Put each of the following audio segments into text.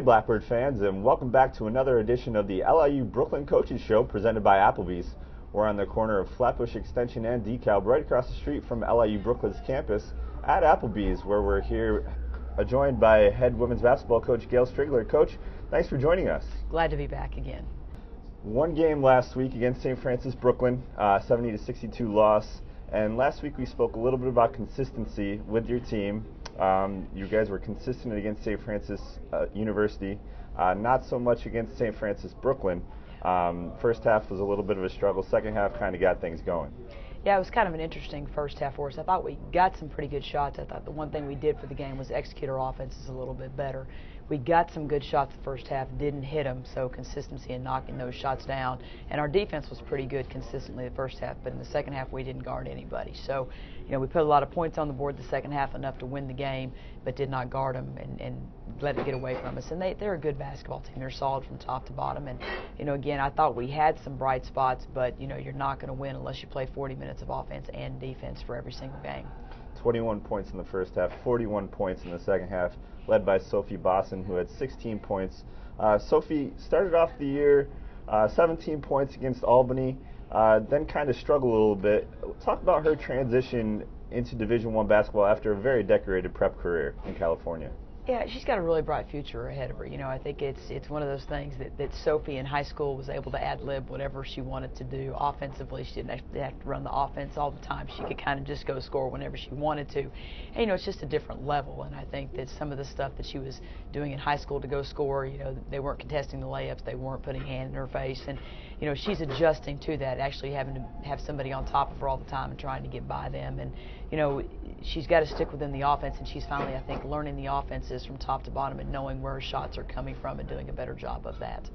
Blackbird fans, and welcome back to another edition of the LIU Brooklyn Coaches Show presented by Applebee's. We're on the corner of Flatbush Extension and DeKalb, right across the street from LIU Brooklyn's campus at Applebee's, where we're here joined by head women's basketball coach Gail Striegler. Coach, thanks for joining us. Glad to be back again. One game last week against St. Francis Brooklyn, 70-62 loss. And last week we spoke a little bit about consistency with your team. You guys were consistent against St. Francis University, not so much against St. Francis Brooklyn. First half was a little bit of a struggle. Second half kind of got things going. Yeah, it was kind of an interesting first half for us. I thought we got some pretty good shots. I thought the one thing we did for the game was execute our offenses a little bit better. We got some good shots the first half, didn't hit them, so consistency in knocking those shots down. And our defense was pretty good consistently the first half, but in the second half we didn't guard anybody. So, we put a lot of points on the board the second half, enough to win the game, but did not guard them and let it get away from us. And they're a good basketball team. They're solid from top to bottom. And, again, I thought we had some bright spots, but, you're not going to win unless you play 40 minutes of offense and defense for every single game. 21 points in the first half, 41 points in the second half, led by Sophie Bosson, who had 16 points. Sophie started off the year 17 points against Albany, then kind of struggled a little bit. Talk about her transition into Division I basketball after a very decorated prep career in California. Yeah, she's got a really bright future ahead of her. I think it's one of those things that Sophie in high school was able to ad-lib whatever she wanted to do. Offensively, she didn't have to run the offense all the time. She could kind of just go score whenever she wanted to. And, it's just a different level. And I think that some of the stuff that she was doing in high school to go score, they weren't contesting the layups. They weren't putting a hand in her face. And, she's adjusting to that, actually having to have somebody on top of her all the time and trying to get by them. And, she's got to stick within the offense, and she's finally, I think, learning the offenses from top to bottom and knowing where her shots are coming from and doing a better job of that.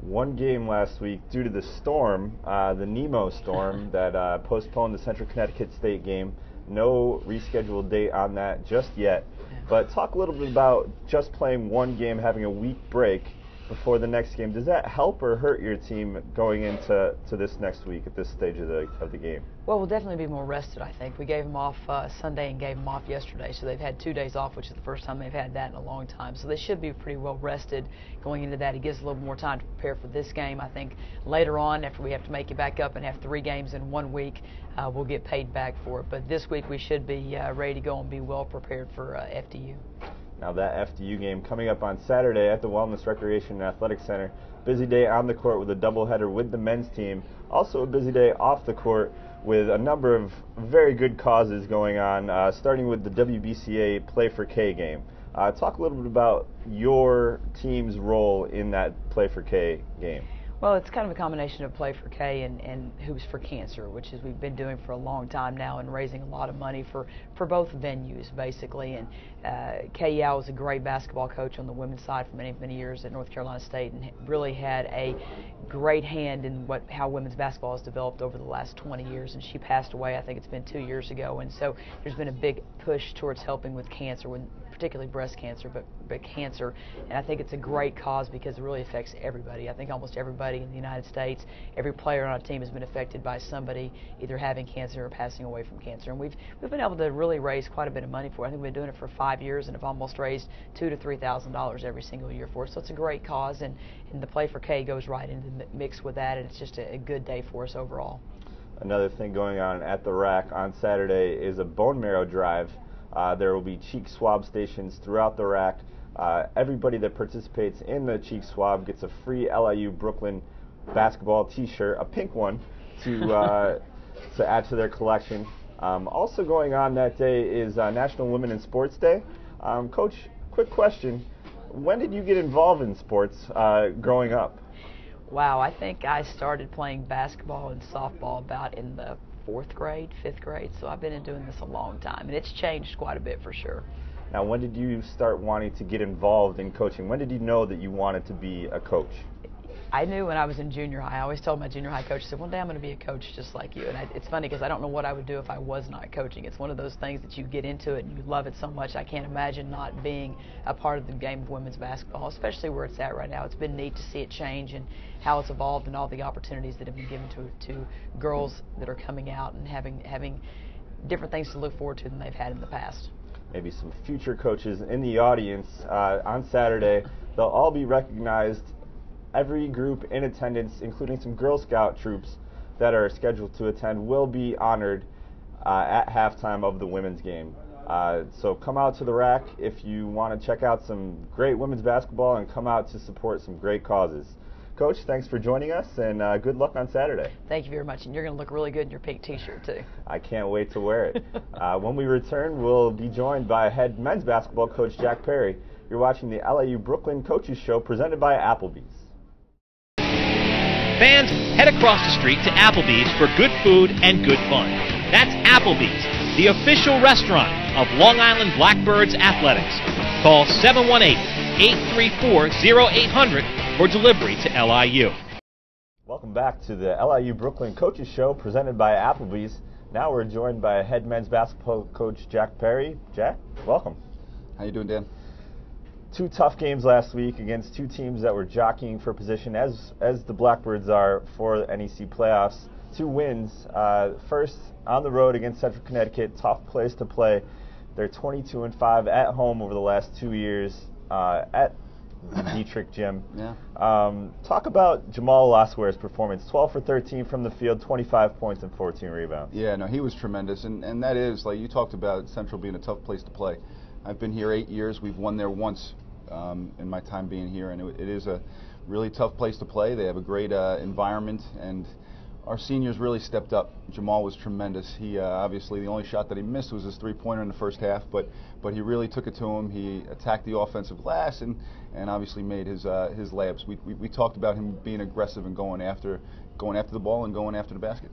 One game last week due to the storm, the Nemo storm that postponed the Central Connecticut State game. No rescheduled date on that just yet. But talk a little bit about just playing one game, having a week break before the next game. Does that help or hurt your team going into this next week at this stage of the game? Well, we'll definitely be more rested, I think. We gave them off Sunday and gave them off yesterday, so they've had 2 days off, which is the first time they've had that in a long time. So they should be pretty well rested going into that. It gives a little more time to prepare for this game. I think later on, after we have to make it back up and have 3 games in 1 week, we'll get paid back for it. But this week we should be ready to go and be well prepared for FDU. Now that FDU game coming up on Saturday at the Wellness Recreation and Athletic Center. Busy day on the court with a doubleheader with the men's team. Also a busy day off the court with a number of very good causes going on, starting with the WBCA Play for K game. Talk a little bit about your team's role in that Play for K game. Well, it's kind of a combination of Play for K and Hoops for Cancer, which is we've been doing for a long time now and raising a lot of money for both venues, basically. And Kay Yao was a great basketball coach on the women's side for many, many years at North Carolina State and really had a great hand in how women's basketball has developed over the last 20 years. And she passed away, I think it's been 2 years ago. And so there's been a big push towards helping with cancer, particularly breast cancer, but cancer. And I think it's a great cause because it really affects everybody. I think almost everybody in the United States, every player on our team has been affected by somebody either having cancer or passing away from cancer. And we've been able to really raise quite a bit of money for it. I think we've been doing it for 5 years and have almost raised $2,000 to $3,000 every single year for it. So it's a great cause, and the Play for K goes right into the mix with that, and it's just a good day for us overall. Another thing going on at the RAC on Saturday is a bone marrow drive. There will be cheek swab stations throughout the RAC. Everybody that participates in the cheek swab gets a free LIU Brooklyn basketball T-shirt, a pink one, to add to their collection. Also going on that day is National Women in Sports Day. Coach, quick question. When did you get involved in sports growing up? Wow, I think I started playing basketball and softball about in the 4th grade, 5th grade, so I've been doing this a long time, and it's changed quite a bit for sure. Now, when did you start wanting to get involved in coaching? When did you know that you wanted to be a coach? I knew when I was in junior high. I always told my junior high coach, I said, one day I'm going to be a coach just like you. And it's funny because I don't know what I would do if I was not coaching. It's one of those things that you get into it and you love it so much. I can't imagine not being a part of the game of women's basketball, especially where it's at right now. It's been neat to see it change and how it's evolved and all the opportunities that have been given to girls that are coming out and having different things to look forward to than they've had in the past. maybe some future coaches in the audience on Saturday. They'll all be recognized. Every group in attendance, including some Girl Scout troops that are scheduled to attend, will be honored at halftime of the women's game. So come out to the rack if you want to check out some great women's basketball and come out to support some great causes. Coach, thanks for joining us, and good luck on Saturday. Thank you very much, and you're going to look really good in your pink T-shirt, too. I can't wait to wear it. When we return, we'll be joined by head men's basketball coach Jack Perri. You're watching the LIU Brooklyn Coaches Show presented by Applebee's. Fans, head across the street to Applebee's for good food and good fun. That's Applebee's, the official restaurant of Long Island Blackbirds Athletics. Call 718-834-0800 for delivery to LIU. Welcome back to the LIU Brooklyn Coaches Show presented by Applebee's. Now we're joined by head men's basketball coach Jack Perri. Jack, welcome. How you doing, Dan? Two tough games last week against two teams that were jockeying for position, as the Blackbirds are for the NEC playoffs. Two wins. First on the road against Central Connecticut, tough place to play. They're 22-5 at home over the last 2 years at the Dietrich Gym. Yeah. Talk about Jamal Lasware's performance. 12 for 13 from the field, 25 points and 14 rebounds. Yeah, no, he was tremendous, and that is, like you talked about, Central being a tough place to play. I've been here 8 years. We've won there once in my time being here, and it is a really tough place to play. They have a great environment, and our seniors really stepped up. Jamal was tremendous. He obviously the only shot that he missed was his three-pointer in the first half, but he really took it to him. He attacked the offensive glass and obviously made his layups. We talked about him being aggressive and going after the ball and going after the basket.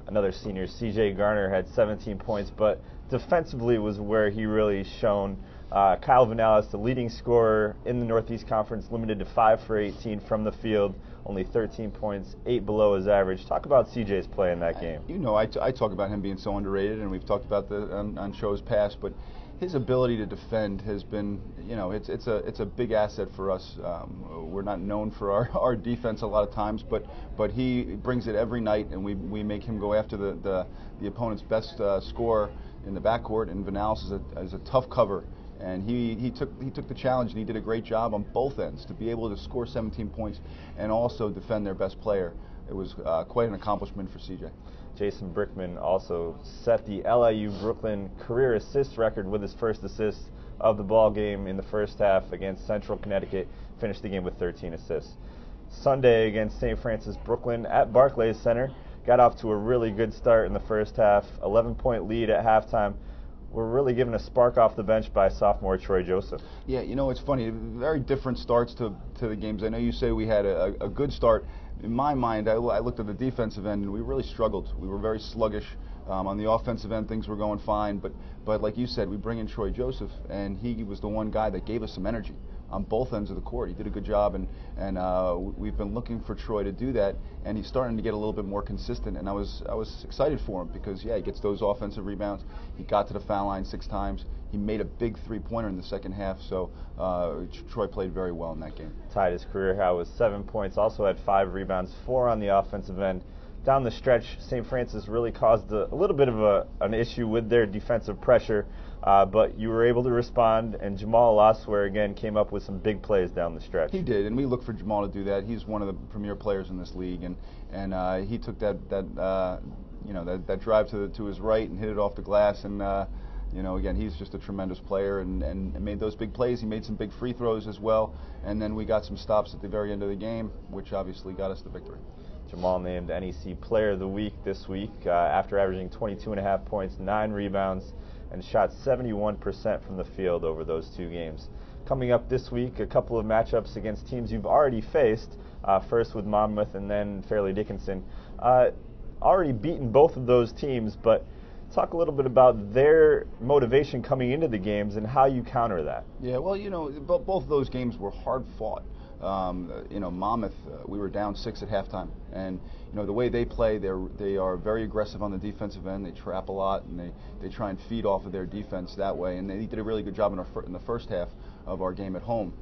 Another senior, C.J. Garner, had 17 points, but defensively was where he really shone. Kyle Vanellis, the leading scorer in the Northeast Conference, limited to 5 for 18 from the field, only 13 points, 8 below his average. Talk about C.J.'s play in that game. You know, I talk about him being so underrated, and we've talked about that on shows past, but his ability to defend has been, you know, it's a big asset for us. We're not known for our defense a lot of times, but he brings it every night, and we make him go after the opponent's best scorer in the backcourt, and Vanellis is a tough cover. And he took the challenge, and he did a great job on both ends to be able to score 17 points and also defend their best player. It was quite an accomplishment for CJ. Jason Brickman also set the LIU Brooklyn career assist record with his first assist of the ball game in the first half against Central Connecticut. Finished the game with 13 assists. Sunday against St. Francis Brooklyn at Barclays Center. Got off to a really good start in the first half. 11-point lead at halftime. We're really given a spark off the bench by sophomore Troy Joseph. Yeah, you know, it's funny. Very different starts to the games. I know you say we had a good start. In my mind, I looked at the defensive end, and we really struggled. We were very sluggish. On the offensive end, things were going fine. But like you said, we bring in Troy Joseph, and he was the one guy that gave us some energy on both ends of the court. He did a good job, and we've been looking for Troy to do that, and he's starting to get a little bit more consistent, and I was excited for him because, yeah, he gets those offensive rebounds. He got to the foul line 6 times. He made a big three-pointer in the second half, so Troy played very well in that game. Tied his career high with 7 points, also had 5 rebounds, 4 on the offensive end. Down the stretch, St. Francis really caused a little bit of an issue with their defensive pressure, but you were able to respond, and Jamal Lasware again came up with some big plays down the stretch. He did, and we look for Jamal to do that. He's one of the premier players in this league, and he took that drive to his right and hit it off the glass, and again, he's just a tremendous player and made those big plays. He made some big free throws as well, and then we got some stops at the very end of the game, which obviously got us the victory. Jamal named NEC Player of the Week this week after averaging 22.5 points, 9 rebounds, and shot 71% from the field over those 2 games. Coming up this week, a couple of matchups against teams you've already faced, first with Monmouth and then Fairleigh Dickinson. Already beaten both of those teams, but talk a little bit about their motivation coming into the games and how you counter that. Yeah, well, both of those games were hard fought. Monmouth, we were down 6 at halftime, and the way they play, they are very aggressive on the defensive end. They trap a lot, and they try and feed off of their defense that way. And they did a really good job in the first half of our game at home.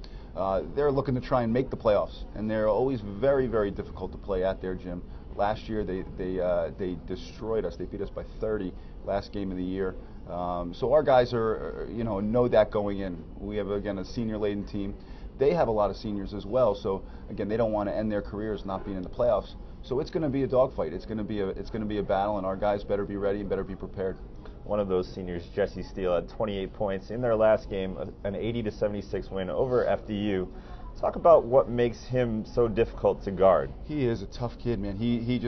They're looking to try and make the playoffs, and they're always very, very difficult to play at their gym. Last year, they destroyed us. They beat us by 30 last game of the year. So our guys are, know that going in. We have, again, a senior-laden team. They have a lot of seniors as well, so again, they don't want to end their careers not being in the playoffs. So it's going to be a dogfight. It's going to be a battle, and our guys better be ready and better be prepared. One of those seniors, Jesse Steele, had 28 points in their last game, an 80-76 win over FDU. Talk about what makes him so difficult to guard. He is a tough kid, man. He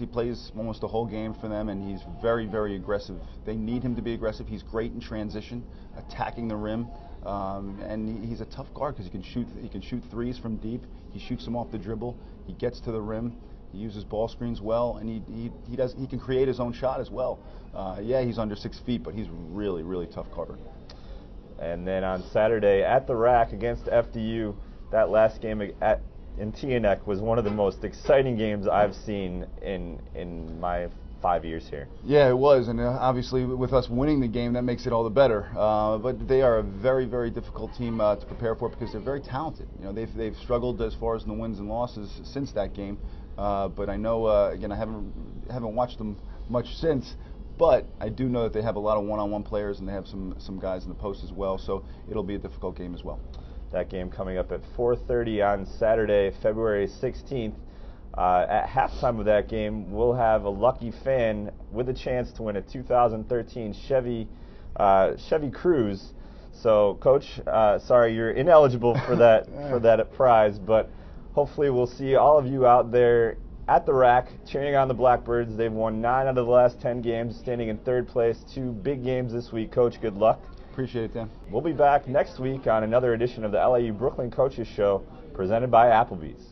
plays almost the whole game for them, and he's very, very aggressive. They need him to be aggressive. He's great in transition, attacking the rim, and he's a tough guard because he can shoot threes from deep. He shoots them off the dribble. He gets to the rim. He uses ball screens well, and he can create his own shot as well. Yeah, he's under 6 feet, but he's really, really tough cover. And then on Saturday at the Rack against FDU, that last game in Teaneck was one of the most exciting games I've seen in my 5 years here. Yeah, it was, and obviously with us winning the game, that makes it all the better. But they are a very, very difficult team to prepare for because they're very talented. They've struggled as far as in the wins and losses since that game. But I know, again, I haven't watched them much since. But I do know that they have a lot of one-on-one players, and they have some guys in the post as well, so it'll be a difficult game as well. That game coming up at 4:30 on Saturday, February 16th. At halftime of that game, we'll have a lucky fan with a chance to win a 2013 Chevy Cruze. So, Coach, sorry you're ineligible for that for that prize, but hopefully we'll see all of you out there at the Rack cheering on the Blackbirds. They've won 9 out of the last 10 games, standing in 3rd place. 2 big games this week. Coach, good luck. Appreciate it, Dan. We'll be back next week on another edition of the LIU Brooklyn Coaches Show, presented by Applebee's.